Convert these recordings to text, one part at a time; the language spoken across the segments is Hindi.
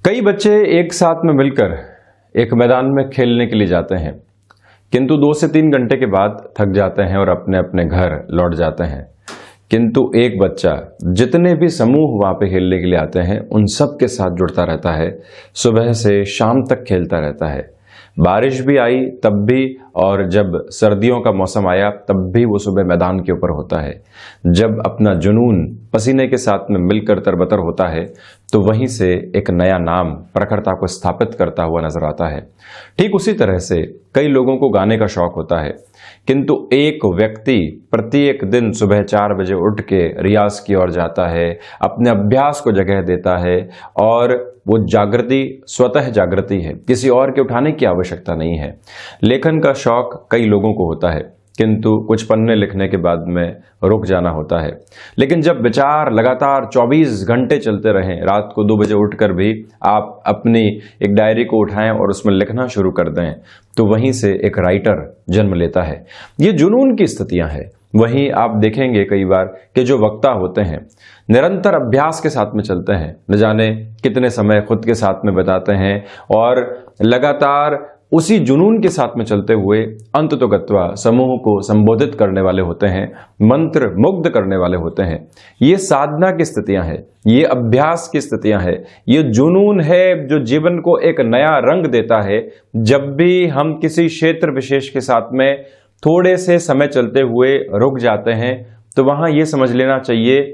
कई बच्चे एक साथ में मिलकर एक मैदान में खेलने के लिए जाते हैं, किंतु 2 से 3 घंटे के बाद थक जाते हैं और अपने अपने घर लौट जाते हैं। किंतु एक बच्चा जितने भी समूह वहां पे खेलने के लिए आते हैं उन सब के साथ जुड़ता रहता है, सुबह से शाम तक खेलता रहता है। बारिश भी आई तब भी, और जब सर्दियों का मौसम आया तब भी वो सुबह मैदान के ऊपर होता है। जब अपना जुनून पसीने के साथ में मिलकर तरबतर होता है तो वहीं से एक नया नाम प्रखरता को स्थापित करता हुआ नजर आता है। ठीक उसी तरह से कई लोगों को गाने का शौक होता है, किंतु एक व्यक्ति प्रत्येक दिन सुबह 4 बजे उठ के रियाज की ओर जाता है, अपने अभ्यास को जगह देता है, और वो जागृति स्वतः जागृति है, किसी और के उठाने की आवश्यकता नहीं है। लेखन का शौक कई लोगों को होता है, किंतु कुछ पन्ने लिखने के बाद में रुक जाना होता है। लेकिन जब विचार लगातार 24 घंटे चलते रहें, रात को 2 बजे उठकर भी आप अपनी एक डायरी को उठाएं और उसमें लिखना शुरू कर दें, तो वहीं से एक राइटर जन्म लेता है। ये जुनून की स्थितियां हैं। वहीं आप देखेंगे कई बार कि जो वक्ता होते हैं निरंतर अभ्यास के साथ में चलते हैं, न जाने कितने समय खुद के साथ में बिताते हैं, और लगातार उसी जुनून के साथ में चलते हुए अंततोगत्वा समूह को संबोधित करने वाले होते हैं, मंत्र मुग्ध करने वाले होते हैं। ये साधना की स्थितियां हैं, ये अभ्यास की स्थितियां हैं, ये जुनून है जो जीवन को एक नया रंग देता है। जब भी हम किसी क्षेत्र विशेष के साथ में थोड़े से समय चलते हुए रुक जाते हैं तो वहां ये समझ लेना चाहिए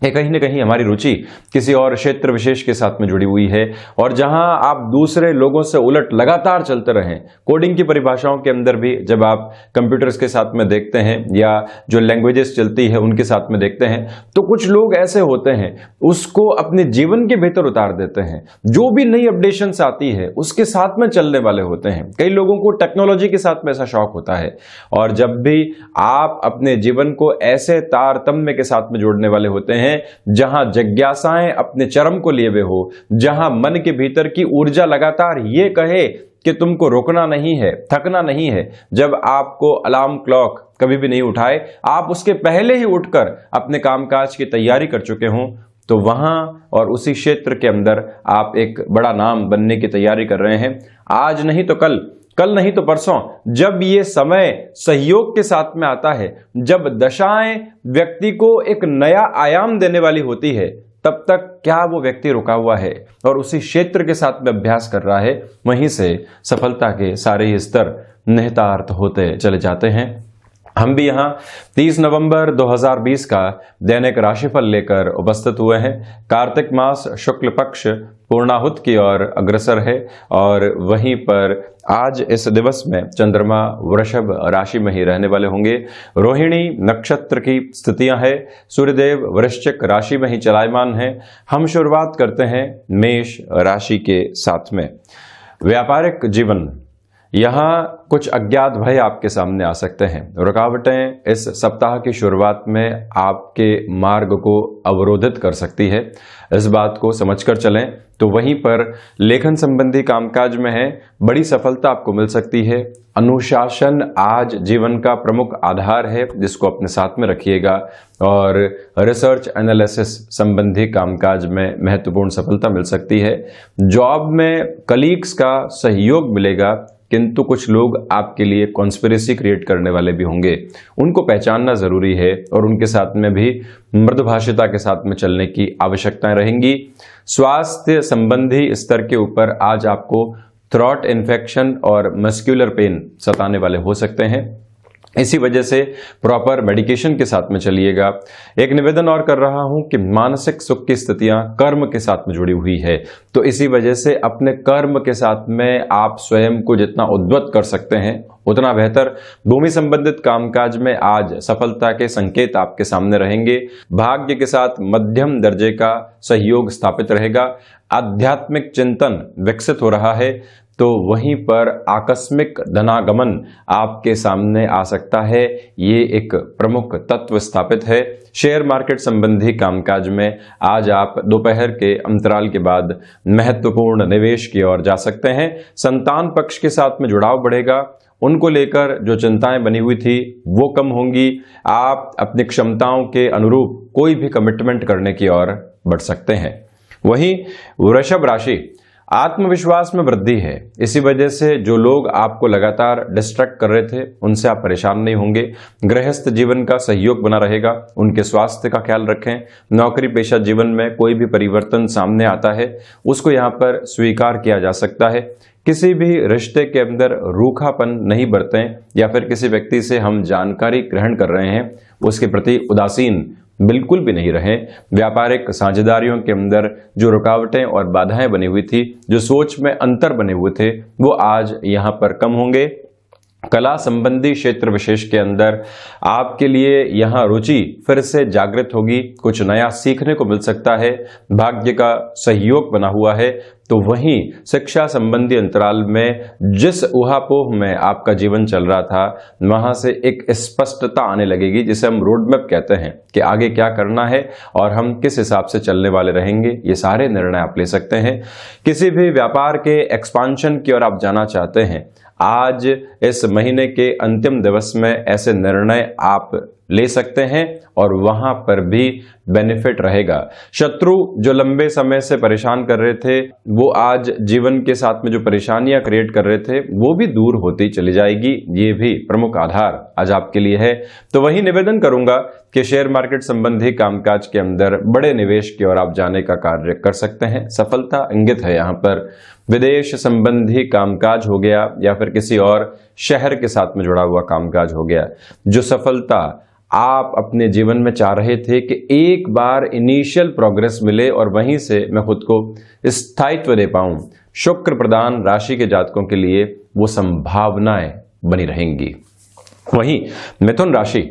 कि कहीं ना कहीं हमारी रुचि किसी और क्षेत्र विशेष के साथ में जुड़ी हुई है। और जहां आप दूसरे लोगों से उलट लगातार चलते रहें, कोडिंग की परिभाषाओं के अंदर भी जब आप कंप्यूटर्स के साथ में देखते हैं या जो लैंग्वेजेस चलती है उनके साथ में देखते हैं, तो कुछ लोग ऐसे होते हैं उसको अपने जीवन के भीतर उतार देते हैं। जो भी नई अपडेशंस आती है उसके साथ में चलने वाले होते हैं। कई लोगों को टेक्नोलॉजी के साथ में ऐसा शौक होता है, और जब भी आप अपने जीवन को ऐसे तारतम्य के साथ में जोड़ने वाले होते हैं जहां जिज्ञासाएं अपने चरम को लिए हुए हो, जहां मन के भीतर की ऊर्जा लगातार ये कहे कि तुमको रुकना नहीं है, थकना नहीं है, जब आपको अलार्म क्लॉक कभी भी नहीं उठाए, आप उसके पहले ही उठकर अपने कामकाज की तैयारी कर चुके हों, तो वहां और उसी क्षेत्र के अंदर आप एक बड़ा नाम बनने की तैयारी कर रहे हैं। आज नहीं तो कल, कल नहीं तो परसों, जब ये समय सहयोग के साथ में आता है, जब दशाएं व्यक्ति को एक नया आयाम देने वाली होती है, तब तक क्या वो व्यक्ति रुका हुआ है और उसी क्षेत्र के साथ में अभ्यास कर रहा है, वहीं से सफलता के सारे ही स्तर निहितार्थ होते चले जाते हैं। हम भी यहाँ 30 नवंबर 2020 का दैनिक राशिफल लेकर उपस्थित हुए हैं। कार्तिक मास शुक्ल पक्ष पूर्णाहुत की ओर अग्रसर है, और वहीं पर आज इस दिवस में चंद्रमा वृषभ राशि में ही रहने वाले होंगे। रोहिणी नक्षत्र की स्थितियां हैं, सूर्यदेव वृश्चिक राशि में ही चलायमान हैं। हम शुरुआत करते हैं मेष राशि के साथ में। व्यापारिक जीवन, यहाँ कुछ अज्ञात भय आपके सामने आ सकते हैं। रुकावटें इस सप्ताह की शुरुआत में आपके मार्ग को अवरोधित कर सकती है, इस बात को समझकर चलें। तो वहीं पर लेखन संबंधी कामकाज में है, बड़ी सफलता आपको मिल सकती है। अनुशासन आज जीवन का प्रमुख आधार है, जिसको अपने साथ में रखिएगा, और रिसर्च एनालिसिस संबंधी कामकाज में महत्वपूर्ण सफलता मिल सकती है। जॉब में कलीग्स का सहयोग मिलेगा, किंतु कुछ लोग आपके लिए कॉन्स्पिरेसी क्रिएट करने वाले भी होंगे, उनको पहचानना जरूरी है, और उनके साथ में भी मृदुभाषिता के साथ में चलने की आवश्यकताएं रहेंगी। स्वास्थ्य संबंधी स्तर के ऊपर आज आपको थ्रॉट इन्फेक्शन और मस्कुलर पेन सताने वाले हो सकते हैं, इसी वजह से प्रॉपर मेडिकेशन के साथ में चलिएगा। एक निवेदन और कर रहा हूं कि मानसिक सुख की स्थितियां कर्म के साथ में जुड़ी हुई है, तो इसी वजह से अपने कर्म के साथ में आप स्वयं को जितना उद्वत कर सकते हैं उतना बेहतर। भूमि संबंधित कामकाज में आज सफलता के संकेत आपके सामने रहेंगे। भाग्य के साथ मध्यम दर्जे का सहयोग स्थापित रहेगा। आध्यात्मिक चिंतन विकसित हो रहा है, तो वहीं पर आकस्मिक धनागमन आपके सामने आ सकता है, ये एक प्रमुख तत्व स्थापित है। शेयर मार्केट संबंधी कामकाज में आज आप दोपहर के अंतराल के बाद महत्वपूर्ण निवेश की ओर जा सकते हैं। संतान पक्ष के साथ में जुड़ाव बढ़ेगा, उनको लेकर जो चिंताएं बनी हुई थी वो कम होंगी। आप अपनी क्षमताओं के अनुरूप कोई भी कमिटमेंट करने की ओर बढ़ सकते हैं। वहीं वृषभ राशि, आत्मविश्वास में वृद्धि है। इसी वजह से जो लोग आपको लगातार डिस्ट्रैक्ट कर रहे थे उनसे आप परेशान नहीं होंगे। गृहस्थ जीवन का सहयोग बना रहेगा। उनके स्वास्थ्य का ख्याल रखें। नौकरी पेशा जीवन में कोई भी परिवर्तन सामने आता है उसको यहाँ पर स्वीकार किया जा सकता है। किसी भी रिश्ते के अंदर रूखापन नहीं बरतें या फिर किसी व्यक्ति से हम जानकारी ग्रहण कर रहे हैं उसके प्रति उदासीन बिल्कुल भी नहीं रहें। व्यापारिक साझेदारियों के अंदर जो रुकावटें और बाधाएं बनी हुई थी, जो सोच में अंतर बने हुए थे, वो आज यहां पर कम होंगे। कला संबंधी क्षेत्र विशेष के अंदर आपके लिए यहाँ रुचि फिर से जागृत होगी। कुछ नया सीखने को मिल सकता है। भाग्य का सहयोग बना हुआ है। तो वहीं शिक्षा संबंधी अंतराल में जिस उहापोह में आपका जीवन चल रहा था वहां से एक स्पष्टता आने लगेगी, जिसे हम रोड मैप कहते हैं कि आगे क्या करना है और हम किस हिसाब से चलने वाले रहेंगे। ये सारे निर्णय आप ले सकते हैं। किसी भी व्यापार के एक्सपांशन की ओर आप जाना चाहते हैं, आज इस महीने के अंतिम दिवस में ऐसे निर्णय आप ले सकते हैं और वहां पर भी बेनिफिट रहेगा। शत्रु जो लंबे समय से परेशान कर रहे थे, वो आज जीवन के साथ में जो परेशानियां क्रिएट कर रहे थे वो भी दूर होती चली जाएगी। ये भी प्रमुख आधार आज आपके लिए है। तो वही निवेदन करूंगा कि शेयर मार्केट संबंधी कामकाज के अंदर बड़े निवेश की ओर आप जाने का कार्य कर सकते हैं। सफलता इंगित है यहाँ पर। विदेश संबंधी कामकाज हो गया या फिर किसी और शहर के साथ में जुड़ा हुआ कामकाज हो गया, जो सफलता आप अपने जीवन में चाह रहे थे कि एक बार इनिशियल प्रोग्रेस मिले और वहीं से मैं खुद को स्थायित्व दे पाऊं, शुक्र प्रदान राशि के जातकों के लिए वो संभावनाएं बनी रहेंगी। वहीं मिथुन राशि,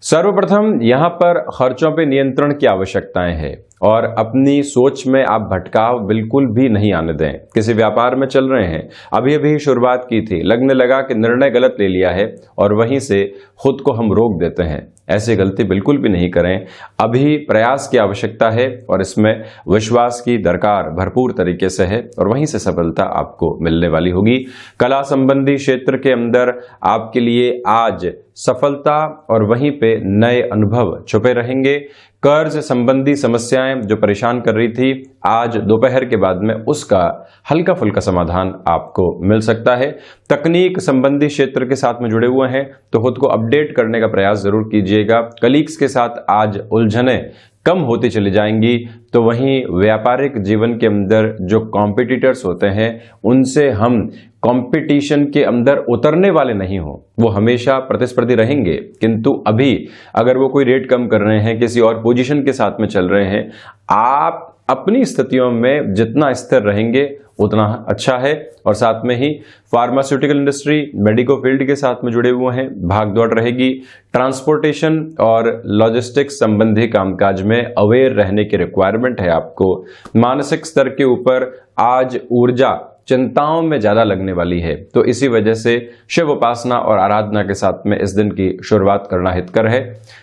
सर्वप्रथम यहां पर खर्चों पे नियंत्रण की आवश्यकताएं है और अपनी सोच में आप भटकाव बिल्कुल भी नहीं आने दें। किसी व्यापार में चल रहे हैं, अभी अभी शुरुआत की थी, लगने लगा कि निर्णय गलत ले लिया है और वहीं से खुद को हम रोक देते हैं। ऐसी गलती बिल्कुल भी नहीं करें। अभी प्रयास की आवश्यकता है और इसमें विश्वास की दरकार भरपूर तरीके से है और वहीं से सफलता आपको मिलने वाली होगी। कला संबंधी क्षेत्र के अंदर आपके लिए आज सफलता और वहीं पे नए अनुभव छुपे रहेंगे। कर्ज संबंधी समस्याएं जो परेशान कर रही थी, आज दोपहर के बाद में उसका हल्का फुल्का समाधान आपको मिल सकता है। तकनीक संबंधी क्षेत्र के साथ में जुड़े हुए हैं तो खुद को अपडेट करने का प्रयास जरूर कीजिएगा। कलीग्स के साथ आज उलझने कम होती चली जाएंगी। तो वहीं व्यापारिक जीवन के अंदर जो कॉम्पिटिटर्स होते हैं उनसे हम कंपटीशन के अंदर उतरने वाले नहीं हो, वो हमेशा प्रतिस्पर्धी रहेंगे। किंतु अभी अगर वो कोई रेट कम कर रहे हैं, किसी और पोजीशन के साथ में चल रहे हैं, आप अपनी स्थितियों में जितना स्थिर रहेंगे उतना अच्छा है। और साथ में ही फार्मास्यूटिकल इंडस्ट्री, मेडिको फील्ड के साथ में जुड़े हुए हैं, भाग दौड़ रहेगी। ट्रांसपोर्टेशन और लॉजिस्टिक्स संबंधी कामकाज में अवेयर रहने की रिक्वायरमेंट है आपको। मानसिक स्तर के ऊपर आज ऊर्जा चिंताओं में ज्यादा लगने वाली है, तो इसी वजह से शिव उपासना और आराधना के साथ में इस दिन की शुरुआत करना हितकर है।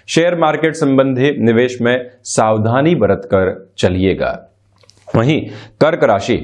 शेयर मार्केट संबंधी निवेश में सावधानी बरतकर चलिएगा। वहीं कर्क राशि,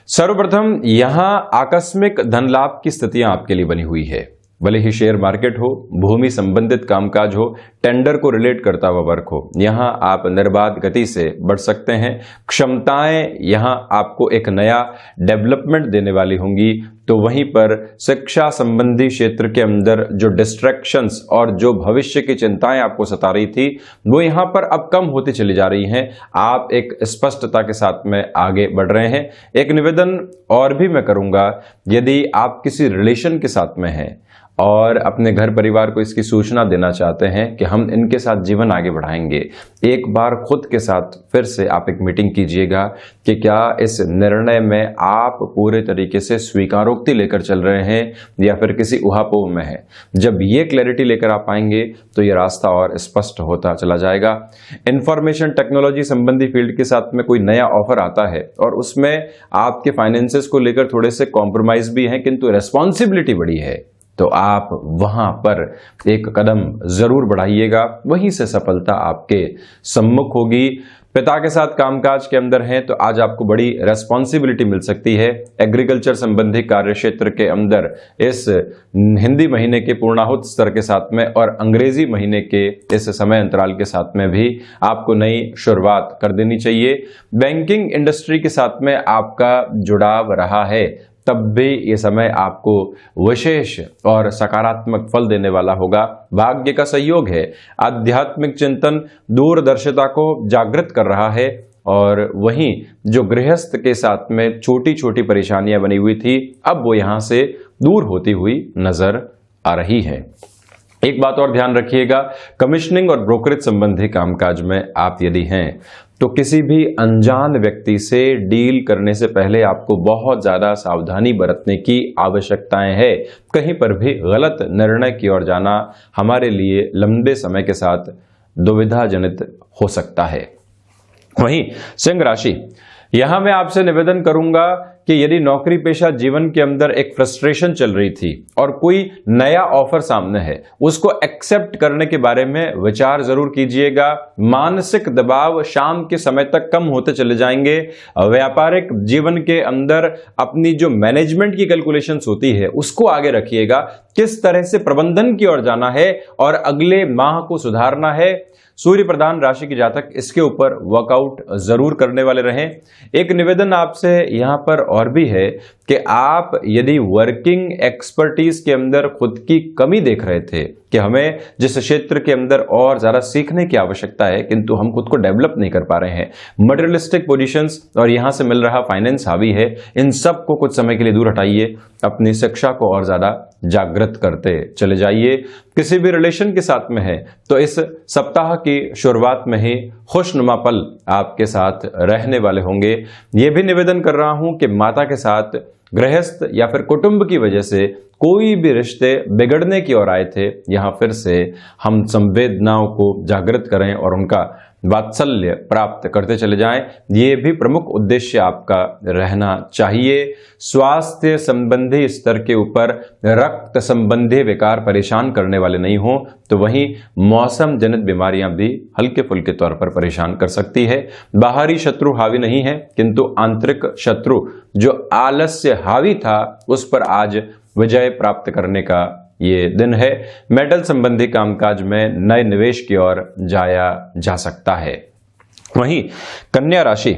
सर्वप्रथम यहां आकस्मिक धन लाभ की स्थितियां आपके लिए बनी हुई है। भले ही शेयर मार्केट हो, भूमि संबंधित कामकाज हो, टेंडर को रिलेट करता हुआ वर्क हो, यहां आप निर्बाध गति से बढ़ सकते हैं। क्षमताएं यहां आपको एक नया डेवलपमेंट देने वाली होंगी। तो वहीं पर शिक्षा संबंधी क्षेत्र के अंदर जो डिस्ट्रैक्शंस और जो भविष्य की चिंताएं आपको सता रही थी वो यहां पर अब कम होती चली जा रही हैं। आप एक स्पष्टता के साथ में आगे बढ़ रहे हैं। एक निवेदन और भी मैं करूंगा, यदि आप किसी रिलेशन के साथ में हैं और अपने घर परिवार को इसकी सूचना देना चाहते हैं कि हम इनके साथ जीवन आगे बढ़ाएंगे, एक बार खुद के साथ फिर से आप एक मीटिंग कीजिएगा कि क्या इस निर्णय में आप पूरे तरीके से स्वीकारोक्ति लेकर चल रहे हैं या फिर किसी उहापोह में है। जब ये क्लैरिटी लेकर आप आएंगे तो ये रास्ता और स्पष्ट होता चला जाएगा। इंफॉर्मेशन टेक्नोलॉजी संबंधी फील्ड के साथ में कोई नया ऑफर आता है और उसमें आपके फाइनेंसेस को लेकर थोड़े से कॉम्प्रोमाइज भी हैं, किंतु रेस्पॉन्सिबिलिटी बड़ी है, तो आप वहां पर एक कदम जरूर बढ़ाइएगा, वहीं से सफलता आपके सम्मुख होगी। पिता के साथ कामकाज के अंदर हैं तो आज आपको बड़ी रेस्पॉन्सिबिलिटी मिल सकती है। एग्रीकल्चर संबंधी कार्य क्षेत्र के अंदर इस हिंदी महीने के पूर्णाहुत स्तर के साथ में और अंग्रेजी महीने के इस समय अंतराल के साथ में भी आपको नई शुरुआत कर देनी चाहिए। बैंकिंग इंडस्ट्री के साथ में आपका जुड़ाव रहा है, तब भी ये समय आपको विशेष और सकारात्मक फल देने वाला होगा। भाग्य का सहयोग है। आध्यात्मिक चिंतन दूरदर्शिता को जागृत कर रहा है और वहीं जो गृहस्थ के साथ में छोटी छोटी परेशानियां बनी हुई थी, अब वो यहां से दूर होती हुई नजर आ रही है। एक बात और ध्यान रखिएगा, कमीशनिंग और ब्रोकरेज संबंधी कामकाज में आप यदि हैं तो किसी भी अनजान व्यक्ति से डील करने से पहले आपको बहुत ज्यादा सावधानी बरतने की आवश्यकताएं है। कहीं पर भी गलत निर्णय की ओर जाना हमारे लिए लंबे समय के साथ दुविधाजनित हो सकता है। वहीं सिंह राशि, यहां मैं आपसे निवेदन करूंगा कि यदि नौकरी पेशा जीवन के अंदर एक फ्रस्ट्रेशन चल रही थी और कोई नया ऑफर सामने है, उसको एक्सेप्ट करने के बारे में विचार जरूर कीजिएगा। मानसिक दबाव शाम के समय तक कम होते चले जाएंगे। व्यापारिक जीवन के अंदर अपनी जो मैनेजमेंट की कैलकुलेशंस होती है उसको आगे रखिएगा, किस तरह से प्रबंधन की ओर जाना है और अगले माह को सुधारना है। सूर्य प्रधान राशि के जातक इसके ऊपर वर्कआउट जरूर करने वाले रहें। एक निवेदन आपसे यहां पर और भी है कि आप यदि वर्किंग एक्सपर्टीज के अंदर खुद की कमी देख रहे थे कि हमें जिस क्षेत्र के अंदर और ज्यादा सीखने की आवश्यकता है किंतु हम खुद को डेवलप नहीं कर पा रहे हैं, मटेरियलिस्टिक पोजीशंस और यहां से मिल रहा फाइनेंस हावी है, इन सब को कुछ समय के लिए दूर हटाइए। अपनी शिक्षा को और ज्यादा जागृत करते चले जाइए। किसी भी रिलेशन के साथ में है तो इस सप्ताह की शुरुआत में ही खुशनुमा पल आपके साथ रहने वाले होंगे। यह भी निवेदन कर रहा हूं कि माता के साथ गृहस्थ या फिर कुटुंब की वजह से कोई भी रिश्ते बिगड़ने की ओर आए थे, यहां फिर से हम संवेदनाओं को जागृत करें और उनका वात्सल्य प्राप्त करते चले जाएं। ये भी प्रमुख उद्देश्य आपका रहना चाहिए। स्वास्थ्य संबंधी स्तर के ऊपर रक्त संबंधी विकार परेशान करने वाले नहीं हो तो वहीं मौसम जनित बीमारियां भी हल्के फुल्के तौर पर परेशान कर सकती है। बाहरी शत्रु हावी नहीं है किंतु आंतरिक शत्रु जो आलस्य हावी था उस पर आज विजय प्राप्त करने का ये दिन है। मेटल संबंधी कामकाज में नए निवेश की ओर जाया जा सकता है। वहीं कन्या राशि,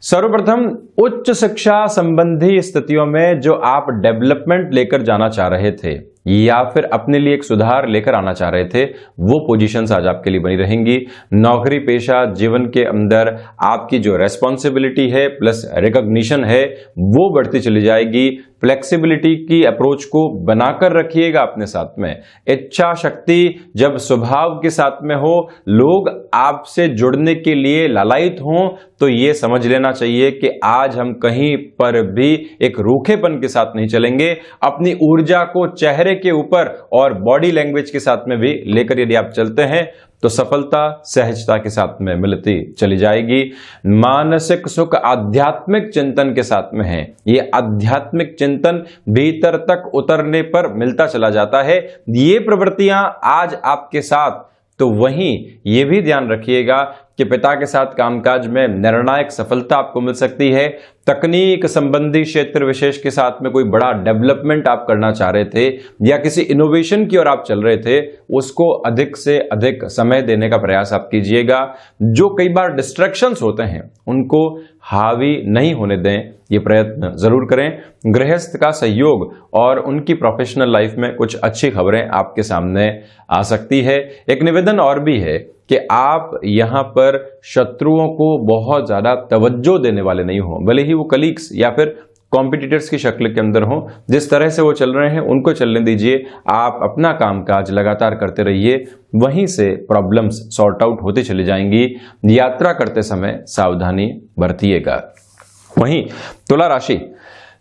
सर्वप्रथम उच्च शिक्षा संबंधी स्थितियों में जो आप डेवलपमेंट लेकर जाना चाह रहे थे या फिर अपने लिए एक सुधार लेकर आना चाह रहे थे, वो पोजीशंस आज आपके लिए बनी रहेंगी। नौकरी पेशा जीवन के अंदर आपकी जो रेस्पॉन्सिबिलिटी है प्लस रिकॉग्निशन है वो बढ़ती चली जाएगी। फ्लेक्सिबिलिटी की अप्रोच को बनाकर रखिएगा अपने साथ में। इच्छा शक्ति जब स्वभाव के साथ में हो, लोग आपसे जुड़ने के लिए लालायित हों तो ये समझ लेना चाहिए कि आज हम कहीं पर भी एक रूखेपन के साथ नहीं चलेंगे। अपनी ऊर्जा को चेहरे के ऊपर और बॉडी लैंग्वेज के साथ में भी लेकर यदि आप चलते हैं तो सफलता सहजता के साथ में मिलती चली जाएगी। मानसिक सुख आध्यात्मिक चिंतन के साथ में है। ये आध्यात्मिक चिंतन भीतर तक उतरने पर मिलता चला जाता है। ये प्रवृत्तियां आज आपके साथ, तो वहीं ये भी ध्यान रखिएगा कि पिता के साथ कामकाज में निर्णायक सफलता आपको मिल सकती है। तकनीक संबंधी क्षेत्र विशेष के साथ में कोई बड़ा डेवलपमेंट आप करना चाह रहे थे या किसी इनोवेशन की ओर आप चल रहे थे, उसको अधिक से अधिक समय देने का प्रयास आप कीजिएगा। जो कई बार डिस्ट्रैक्शंस होते हैं उनको हावी नहीं होने दें, ये प्रयत्न जरूर करें। गृहस्थ का सहयोग और उनकी प्रोफेशनल लाइफ में कुछ अच्छी खबरें आपके सामने आ सकती है। एक निवेदन और भी है कि आप यहां पर शत्रुओं को बहुत ज्यादा तवज्जो देने वाले नहीं हो, भले ही वो कलीग्स या फिर कॉम्पिटिटर्स की शक्ल के अंदर हो। जिस तरह से वो चल रहे हैं उनको चलने दीजिए। आप अपना कामकाज लगातार करते रहिए, वहीं से प्रॉब्लम्स सॉर्ट आउट होते चली जाएंगी। यात्रा करते समय सावधानी बरतिएगा। वहीं तुला राशि,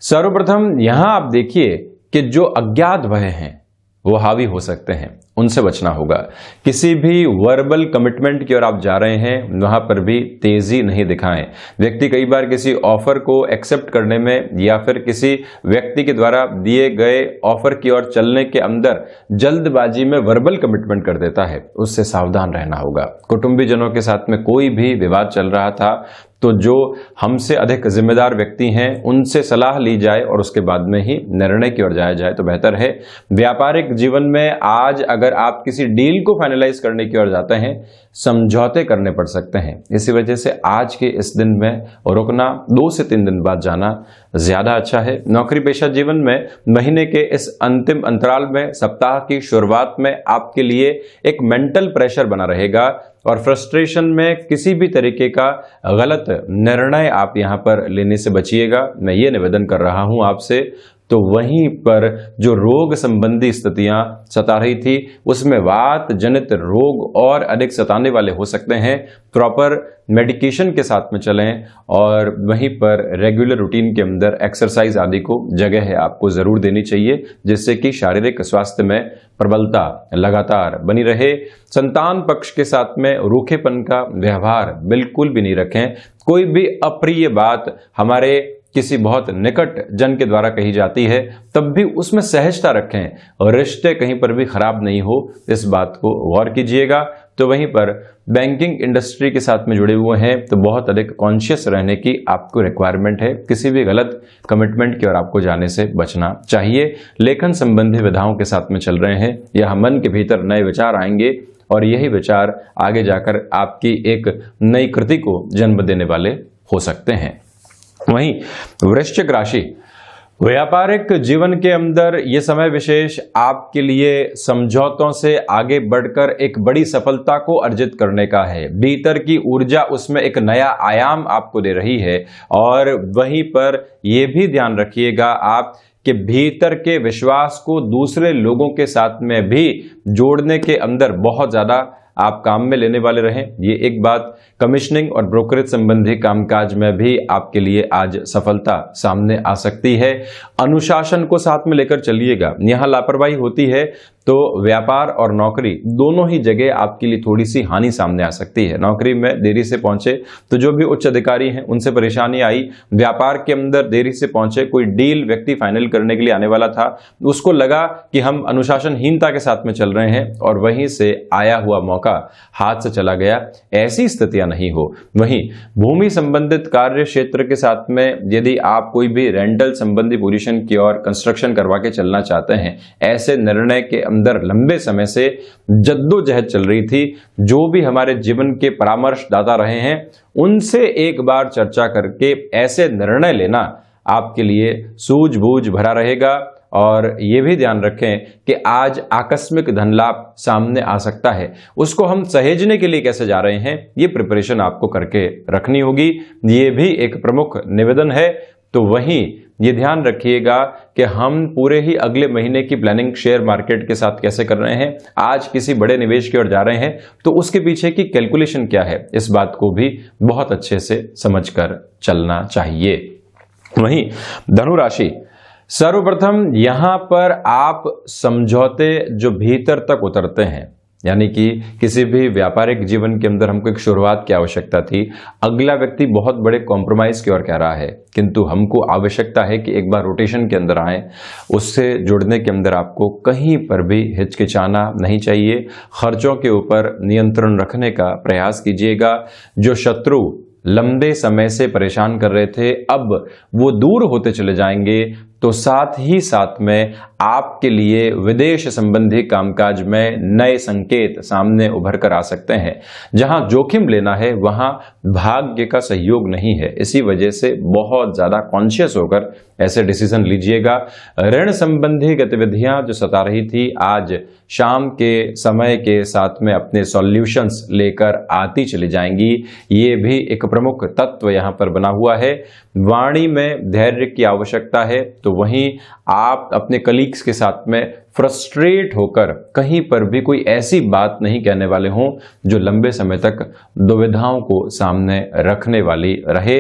सर्वप्रथम यहां आप देखिए कि जो अज्ञात भय हैं वो हावी हो सकते हैं उनसे बचना होगा। किसी भी वर्बल कमिटमेंट की ओर आप जा रहे हैं वहां पर भी तेजी नहीं दिखाएं। व्यक्ति कई बार किसी ऑफर को एक्सेप्ट करने में या फिर किसी व्यक्ति के द्वारा दिए गए ऑफर की ओर चलने के अंदर जल्दबाजी में वर्बल कमिटमेंट कर देता है, उससे सावधान रहना होगा। कुटुंबीजनों के साथ में कोई भी विवाद चल रहा था तो जो हमसे अधिक जिम्मेदार व्यक्ति हैं उनसे सलाह ली जाए और उसके बाद में ही निर्णय की ओर जाया जाए तो बेहतर है। व्यापारिक जीवन में आज अगर आप किसी डील को फाइनलाइज करने की ओर जाते हैं, समझौते करने पड़ सकते हैं। इसी वजह से आज के इस दिन में रुकना, 2 से 3 दिन बाद जाना ज्यादा अच्छा है। नौकरी पेशा जीवन में महीने के इस अंतिम अंतराल में, सप्ताह की शुरुआत में आपके लिए एक मेंटल प्रेशर बना रहेगा और फ्रस्ट्रेशन में किसी भी तरीके का गलत निर्णय आप यहां पर लेने से बचिएगा, मैं ये निवेदन कर रहा हूं आपसे। तो वहीं पर जो रोग संबंधी स्थितियां सता रही थी उसमें वात जनित रोग और अधिक सताने वाले हो सकते हैं। प्रॉपर मेडिकेशन के साथ में चलें और वहीं पर रेगुलर रूटीन के अंदर एक्सरसाइज आदि को जगह है आपको जरूर देनी चाहिए, जिससे कि शारीरिक स्वास्थ्य में प्रबलता लगातार बनी रहे। संतान पक्ष के साथ में रूखेपन का व्यवहार बिल्कुल भी नहीं रखें। कोई भी अप्रिय बात हमारे किसी बहुत निकट जन के द्वारा कही जाती है तब भी उसमें सहजता रखें और रिश्ते कहीं पर भी खराब नहीं हो, इस बात को गौर कीजिएगा। तो वहीं पर बैंकिंग इंडस्ट्री के साथ में जुड़े हुए हैं तो बहुत अधिक कॉन्शियस रहने की आपको रिक्वायरमेंट है। किसी भी गलत कमिटमेंट की ओर आपको जाने से बचना चाहिए। लेखन संबंधी विधाओं के साथ में चल रहे हैं, यह मन के भीतर नए विचार आएंगे और यही विचार आगे जाकर आपकी एक नई कृति को जन्म देने वाले हो सकते हैं। वहीं वृश्चिक राशि, व्यापारिक जीवन के अंदर यह समय विशेष आपके लिए समझौतों से आगे बढ़कर एक बड़ी सफलता को अर्जित करने का है। भीतर की ऊर्जा उसमें एक नया आयाम आपको दे रही है और वहीं पर यह भी ध्यान रखिएगा आप कि भीतर के विश्वास को दूसरे लोगों के साथ में भी जोड़ने के अंदर बहुत ज्यादा आप काम में लेने वाले रहें। ये एक बात। कमीशनिंग और ब्रोकरेज संबंधी कामकाज में भी आपके लिए आज सफलता सामने आ सकती है। अनुशासन को साथ में लेकर चलिएगा। यहां लापरवाही होती है तो व्यापार और नौकरी दोनों ही जगह आपके लिए थोड़ी सी हानि सामने आ सकती है। नौकरी में देरी से पहुंचे तो जो भी उच्च अधिकारी हैं उनसे परेशानी आई। व्यापार के अंदर देरी से पहुंचे, कोई डील व्यक्ति फाइनल करने के लिए आने वाला था, उसको लगा कि हम अनुशासनहीनता के साथ में चल रहे हैं और वहीं से आया हुआ मौका हाथ से चला गया। ऐसी स्थितियां नहीं हो। वहीं भूमि संबंधित कार्य क्षेत्र के साथ में यदि आप कोई भी रेंटल संबंधी पोजीशन की ओर कंस्ट्रक्शन करवा के चलना चाहते हैं, ऐसे निर्णय के अंदर लंबे समय से जद्दोजहद चल रही थी, जो भी हमारे जीवन के परामर्शदाता रहे हैं उनसे एक बार चर्चा करके ऐसे निर्णय लेना आपके लिए सूझबूझ भरा रहेगा। और यह भी ध्यान रखें कि आज आकस्मिक धन लाभ सामने आ सकता है, उसको हम सहेजने के लिए कैसे जा रहे हैं ये प्रिपरेशन आपको करके रखनी होगी। ये भी एक प्रमुख निवेदन है। तो वहीं ये ध्यान रखिएगा कि हम पूरे ही अगले महीने की प्लानिंग शेयर मार्केट के साथ कैसे कर रहे हैं। आज किसी बड़े निवेश की ओर जा रहे हैं तो उसके पीछे की कैलकुलेशन क्या है, इस बात को भी बहुत अच्छे से समझकर चलना चाहिए। वहीं धनु राशि, सर्वप्रथम यहां पर आप समझौते जो भीतर तक उतरते हैं, यानी कि किसी भी व्यापारिक जीवन के अंदर हमको एक शुरुआत की आवश्यकता थी, अगला व्यक्ति बहुत बड़े कॉम्प्रोमाइज की ओर कह रहा है, किंतु हमको आवश्यकता है कि एक बार रोटेशन के अंदर आए। उससे जुड़ने के अंदर आपको कहीं पर भी हिचकिचाना नहीं चाहिए। खर्चों के ऊपर नियंत्रण रखने का प्रयास कीजिएगा। जो शत्रु लंबे समय से परेशान कर रहे थे अब वो दूर होते चले जाएंगे। तो साथ ही साथ में आपके लिए विदेश संबंधी कामकाज में नए संकेत सामने उभर कर आ सकते हैं। जहां जोखिम लेना है वहां भाग्य का सहयोग नहीं है, इसी वजह से बहुत ज्यादा कॉन्शियस होकर ऐसे डिसीजन लीजिएगा। ऋण संबंधी गतिविधियां जो सता रही थी आज शाम के समय के साथ में अपने सॉल्यूशंस लेकर आती चली जाएंगी। ये भी एक प्रमुख तत्व यहां पर बना हुआ है। वाणी में धैर्य की आवश्यकता है, तो वहीं आप अपने कलीग्स के साथ में फ्रस्ट्रेट होकर कहीं पर भी कोई ऐसी बात नहीं कहने वाले हों जो लंबे समय तक दुविधाओं को सामने रखने वाली रहे।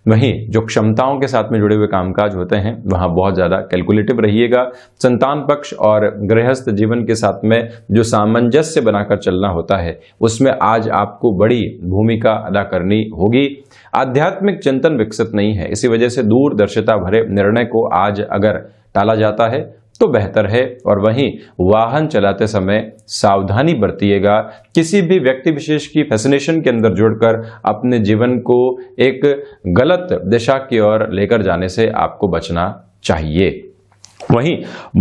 वहीं जो क्षमताओं के साथ में जुड़े हुए कामकाज होते हैं वहां बहुत ज्यादा कैलकुलेटिव रहिएगा। संतान पक्ष और गृहस्थ जीवन के साथ में जो सामंजस्य बनाकर चलना होता है उसमें आज आपको बड़ी भूमिका अदा करनी होगी। आध्यात्मिक चिंतन विकसित नहीं है, इसी वजह से दूरदर्शिता भरे निर्णय को आज अगर टाला जाता है तो बेहतर है। और वहीं वाहन चलाते समय सावधानी बरतिएगा। किसी भी व्यक्ति विशेष की फैसिनेशन के अंदर जुड़कर अपने जीवन को एक गलत दिशा की ओर लेकर जाने से आपको बचना चाहिए। वहीं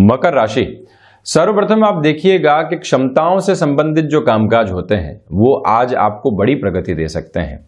मकर राशि, सर्वप्रथम आप देखिएगा कि क्षमताओं से संबंधित जो कामकाज होते हैं वो आज आपको बड़ी प्रगति दे सकते हैं।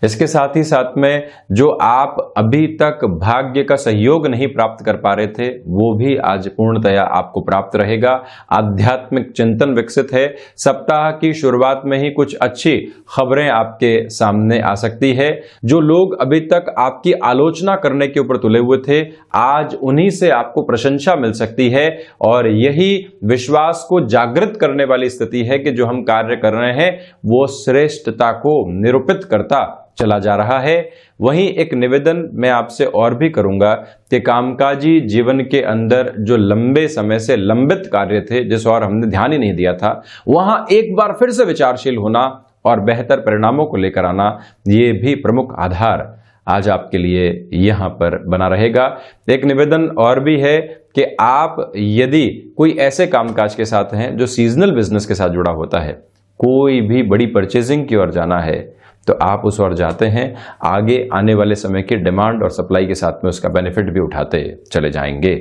इसके साथ ही साथ में जो आप अभी तक भाग्य का सहयोग नहीं प्राप्त कर पा रहे थे वो भी आज पूर्णतया आपको प्राप्त रहेगा। आध्यात्मिक चिंतन विकसित है। सप्ताह की शुरुआत में ही कुछ अच्छी खबरें आपके सामने आ सकती है। जो लोग अभी तक आपकी आलोचना करने के ऊपर तुले हुए थे आज उन्हीं से आपको प्रशंसा मिल सकती है और यही विश्वास को जागृत करने वाली स्थिति है कि जो हम कार्य कर रहे हैं वो श्रेष्ठता को निरूपित करता चला जा रहा है। वहीं एक निवेदन मैं आपसे और भी करूंगा कि कामकाजी जीवन के अंदर जो लंबे समय से लंबित कार्य थे जिस और हमने ध्यान ही नहीं दिया था वहां एक बार फिर से विचारशील होना और बेहतर परिणामों को लेकर आना, ये भी प्रमुख आधार आज आपके लिए यहां पर बना रहेगा। एक निवेदन और भी है कि आप यदि कोई ऐसे कामकाज के साथ हैं जो सीजनल बिजनेस के साथ जुड़ा होता है, कोई भी बड़ी परचेजिंग की ओर जाना है तो आप उस ओर जाते हैं, आगे आने वाले समय की डिमांड और सप्लाई के साथ में उसका बेनिफिट भी उठाते चले जाएंगे।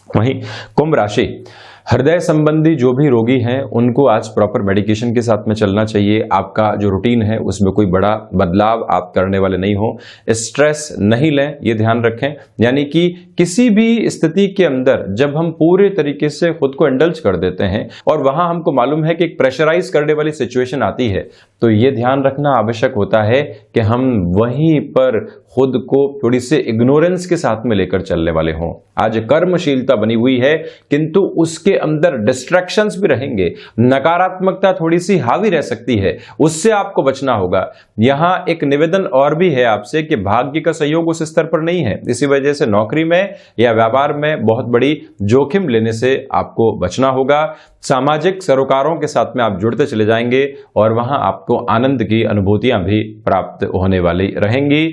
वहीं कुंभ राशि, हृदय संबंधी जो भी रोगी हैं उनको आज प्रॉपर मेडिकेशन के साथ में चलना चाहिए। आपका जो रूटीन है उसमें कोई बड़ा बदलाव आप करने वाले नहीं हो। स्ट्रेस नहीं लें, ये ध्यान रखें। यानी कि किसी भी स्थिति के अंदर जब हम पूरे तरीके से खुद को इंडल्ज कर देते हैं और वहां हमको मालूम है कि एक प्रेशराइज करने वाली सिचुएशन आती है तो ये ध्यान रखना आवश्यक होता है कि हम वहीं पर खुद को थोड़ी सी इग्नोरेंस के साथ में लेकर चलने वाले हों। आज कर्मशीलता बनी हुई है किंतु उसके अंदर डिस्ट्रैक्शंस भी रहेंगे, नकारात्मकता थोड़ी सी हावी रह सकती है, उससे आपको बचना होगा। यहां एक निवेदन और भी है आपसे कि भाग्य का सहयोग उस स्तर पर नहीं है, इसी वजह से नौकरी में या व्यापार में बहुत बड़ी जोखिम लेने से आपको बचना होगा। सामाजिक सरोकारों के साथ में आप जुड़ते चले जाएंगे और वहां आपको आनंद की अनुभूतियां भी प्राप्त होने वाली रहेंगी।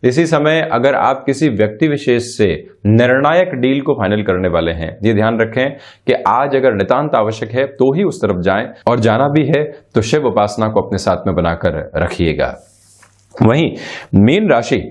इसी समय अगर आप किसी व्यक्ति विशेष से निर्णायक डील को फाइनल करने वाले हैं, ये ध्यान रखें कि आज अगर नितांत आवश्यक है तो ही उस तरफ जाएं और जाना भी है तो शिव उपासना को अपने साथ में बनाकर रखिएगा। वहीं मीन राशि,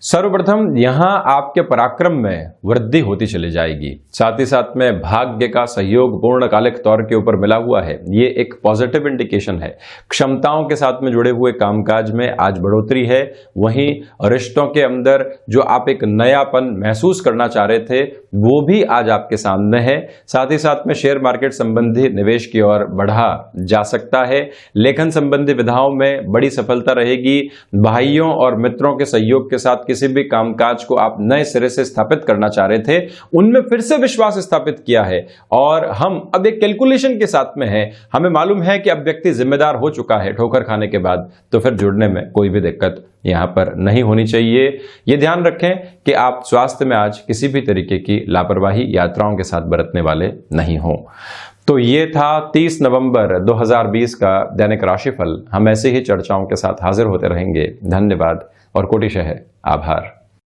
सर्वप्रथम यहां आपके पराक्रम में वृद्धि होती चली जाएगी। साथ ही साथ में भाग्य का सहयोग पूर्णकालिक तौर के ऊपर मिला हुआ है, ये एक पॉजिटिव इंडिकेशन है। क्षमताओं के साथ में जुड़े हुए कामकाज में आज बढ़ोतरी है। वहीं रिश्तों के अंदर जो आप एक नयापन महसूस करना चाह रहे थे वो भी आज आपके सामने है। साथ ही साथ में शेयर मार्केट संबंधी निवेश की ओर बढ़ा जा सकता है। लेखन संबंधी विधाओं में बड़ी सफलता रहेगी। भाइयों और मित्रों के सहयोग के साथ किसी भी कामकाज को आप नए सिरे से स्थापित करना चाह रहे थे उनमें फिर से विश्वास स्थापित किया है और हम अब एक कैलकुलेशन के साथ में हैं। हमें मालूम है कि अब व्यक्ति जिम्मेदार हो चुका है ठोकर खाने के बाद, तो फिर जुड़ने में कोई भी दिक्कत यहां पर नहीं होनी चाहिए। यह ध्यान रखें कि आप स्वास्थ्य में आज किसी भी तरीके की लापरवाही यात्राओं के साथ बरतने वाले नहीं हो। तो ये था 30 नवंबर 2020 का दैनिक राशिफल। हम ऐसे ही चर्चाओं के साथ हाजिर होते रहेंगे। धन्यवाद और कोटिशः आभार।